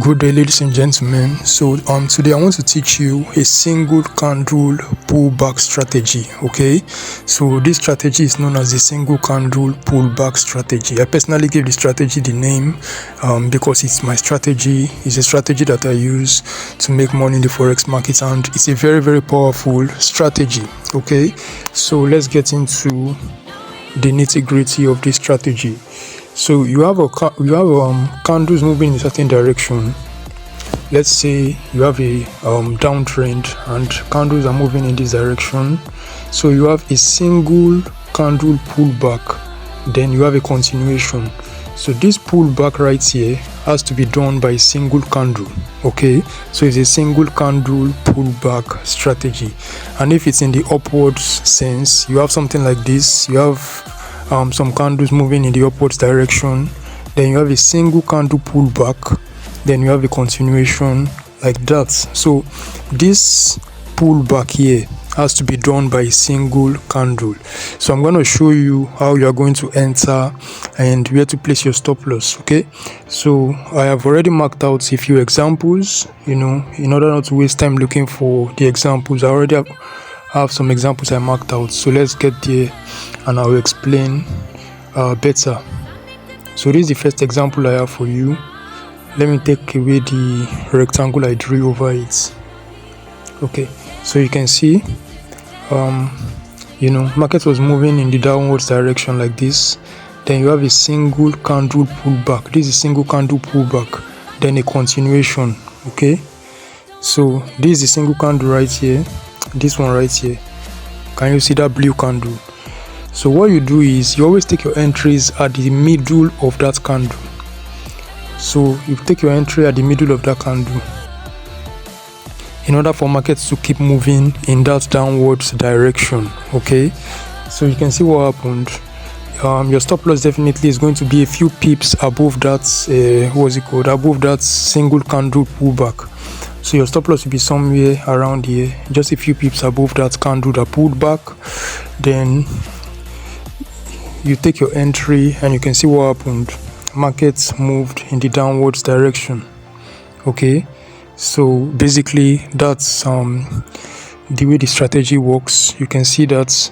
Good day, ladies and gentlemen. So today I want to teach you a single candle pullback strategy. Okay, so this strategy is known as the single candle pullback strategy. I personally gave the strategy the name because it's my strategy. It's a strategy that I use to make money in the forex market, and it's a very powerful strategy. Okay, so let's get into the nitty-gritty of this strategy. So you have candles moving in a certain direction. Let's say you have a downtrend and candles are moving in this direction. So you have a single candle pullback, then you have a continuation. So this pullback right here has to be done by a single candle. Okay, so it's a single candle pullback strategy. And if it's in the upwards sense, you have something like this. You have some candles moving in the upwards direction, then you have a single candle pullback, then you have a continuation like that. So this pullback here has to be done by a single candle. So I'm going to show you how you are going to enter and where to place your stop loss. Okay, so I have already marked out a few examples, in order not to waste time looking for the examples. I already have some examples I marked out. So let's get there and I'll explain better. So this is the first example I have for you. Let me take away the rectangle I drew over it. Okay, so you can see market was moving in the downwards direction like this. Then you have a single candle pullback. This is a single candle pullback, then a continuation. Okay, so this is a single candle right here, this one right here. Can you see that blue candle? So what you do is you always take your entries at the middle of that candle. So you take your entry at the middle of that candle in order for markets to keep moving in that downwards direction. Okay, so you can see what happened. Your stop loss definitely is going to be a few pips above that above that single candle pullback. So your stop loss will be somewhere around here, just a few pips above that candle that pulled back. Then you take your entry and you can see what happened. Markets moved in the downwards direction. Okay, so basically that's the way the strategy works. You can see that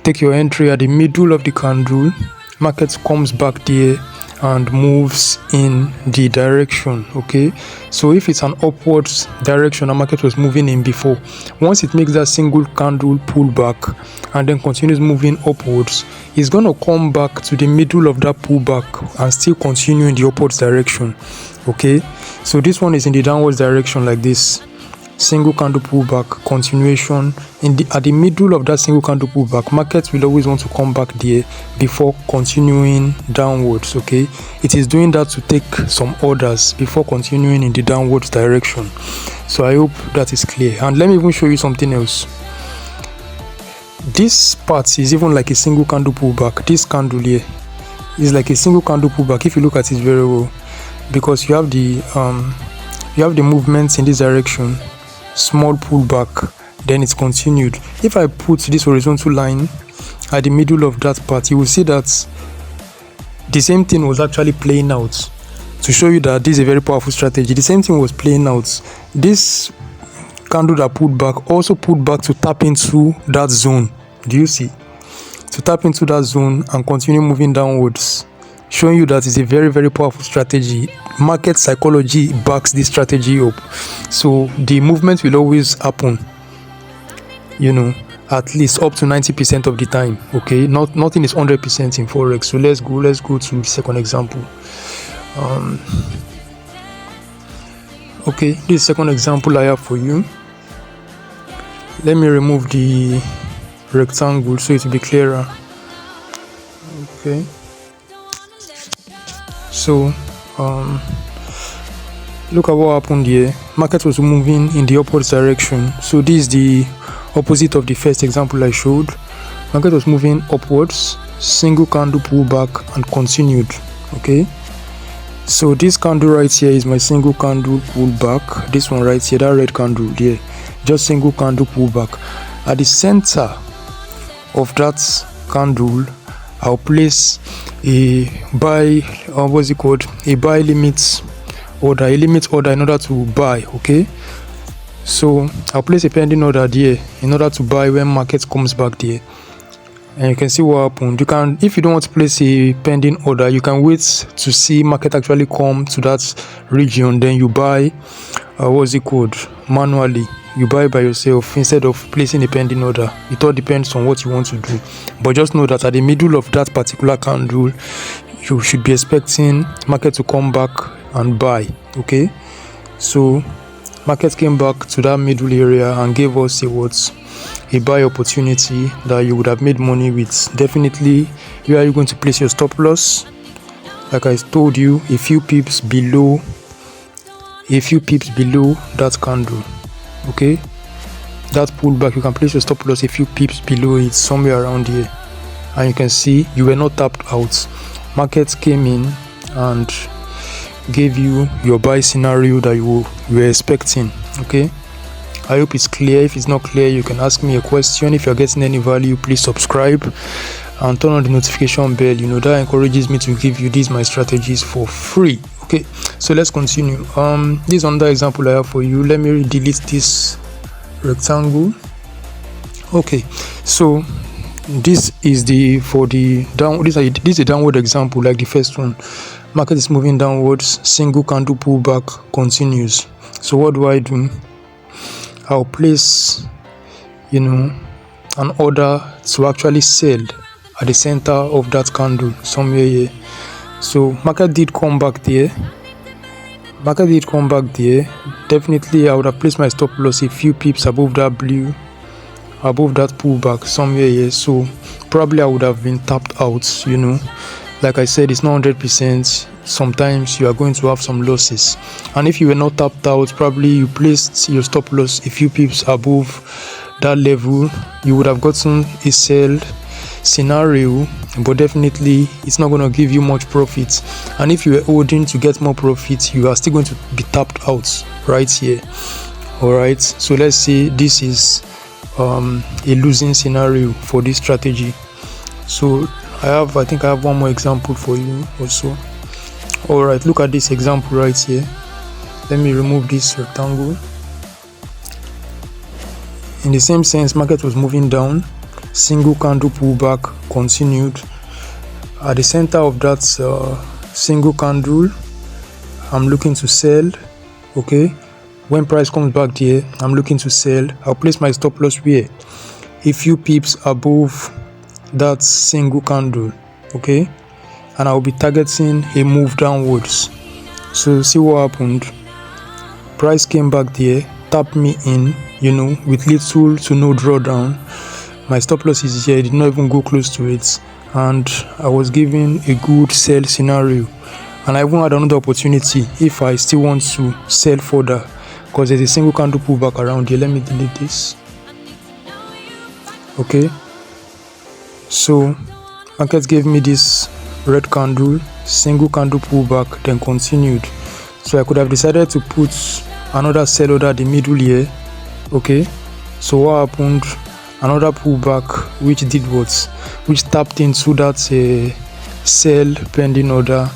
take your entry at the middle of the candle, market comes back there and moves in the direction. Okay, so if it's an upwards direction, the market was moving in before, once it makes that single candle pullback and then continues moving upwards, it's going to come back to the middle of that pullback and still continue in the upwards direction. Okay, so this one is in the downwards direction like this, single candle pullback, continuation. At the middle of that single candle pullback, markets will always want to come back there before continuing downwards. Okay, it is doing that to take some orders before continuing in the downwards direction. So I hope that is clear. And let me even show you something else. This part is even like a single candle pullback. This candle here is like a single candle pullback if you look at it very well, because you have the movements in this direction, small pullback, then it's continued. If I put this horizontal line at the middle of that part, you will see that the same thing was actually playing out. To show you that this is a very powerful strategy, the same thing was playing out. This candle that pulled back also pulled back to tap into that zone. Do you see? To tap into that zone and continue moving downwards, showing you that it's a very powerful strategy. Market psychology backs this strategy up. So the movement will always happen, at least up to 90% of the time. Okay, nothing is 100% in forex. So let's go to the second example. Okay, this second example I have for you. Let me remove the rectangle so it will be clearer. Okay, so look at what happened here. Market was moving in the upwards direction. So this is the opposite of the first example I showed. Market was moving upwards, single candle pullback and continued. Okay, so this candle right here is my single candle pullback. This one right here, that red candle there, just single candle pullback. At the center of that candle, I'll place a buy limit order, a limit order, in order to buy. Okay, so I'll place a pending order there in order to buy when market comes back there. And you can see what happened. You can, if you don't want to place a pending order, you can wait to see market actually come to that region, then you buy what's it called, manually. You buy by yourself instead of placing a pending order. It all depends on what you want to do, but just know that at the middle of that particular candle, you should be expecting market to come back and buy. Okay, so market came back to that middle area and gave us a buy opportunity that you would have made money with. Definitely, where are you going to place your stop loss? Like I told you, a few pips below that candle. Okay, that pullback, you can place your stop loss a few pips below it, somewhere around here, and you can see you were not tapped out. Market came in and gave you your buy scenario that you were expecting. Okay, I hope it's clear. If it's not clear, you can ask me a question. If you're getting any value, please subscribe and turn on the notification bell. You know, that encourages me to give you these my strategies for free. Okay, so let's continue. This another example I have for you. Let me delete this rectangle. Okay, so this is the this is a downward example, like the first one. Market is moving downwards, single candle pullback continues. So what do? I'll place, an order to actually sell at the center of that candle, somewhere here. So market did come back there. Definitely I would have placed my stop loss a few pips above that pullback, somewhere here. So probably I would have been tapped out. Like I said, it's not 100%. Sometimes you are going to have some losses, and if you were not tapped out, probably you placed your stop loss a few pips above that level, you would have gotten a sell scenario, but definitely it's not going to give you much profit. And if you were holding to get more profit, you are still going to be tapped out right here. All right, so let's say this is a losing scenario for this strategy. So I think I have one more example for you also. All right, look at this example right here. Let me remove this rectangle. In the same sense, market was moving down, single candle pullback continued. At the center of that single candle, I'm looking to sell. Okay, when price comes back there, I'm looking to sell. I'll place my stop loss where? A few pips above that single candle. Okay, and I'll be targeting a move downwards. So see what happened. Price came back there, tapped me in, with little to no drawdown. My stop loss is here. I did not even go close to it, and I was given a good sell scenario. And I even had another opportunity if I still want to sell further, because there's a single candle pullback around here. Let me delete this. Okay, so market gave me this red candle, single candle pullback, then continued. So I could have decided to put another sell order at the middle here. Okay, so what happened? Another pullback, which tapped into that sell pending order,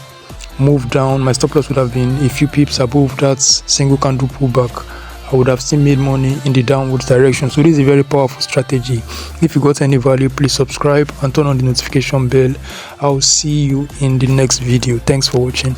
moved down. My stop loss would have been a few pips above that single candle pullback. I would have still made money in the downward direction. So this is a very powerful strategy. If you got any value, please subscribe and turn on the notification bell. I'll see you in the next video. Thanks for watching.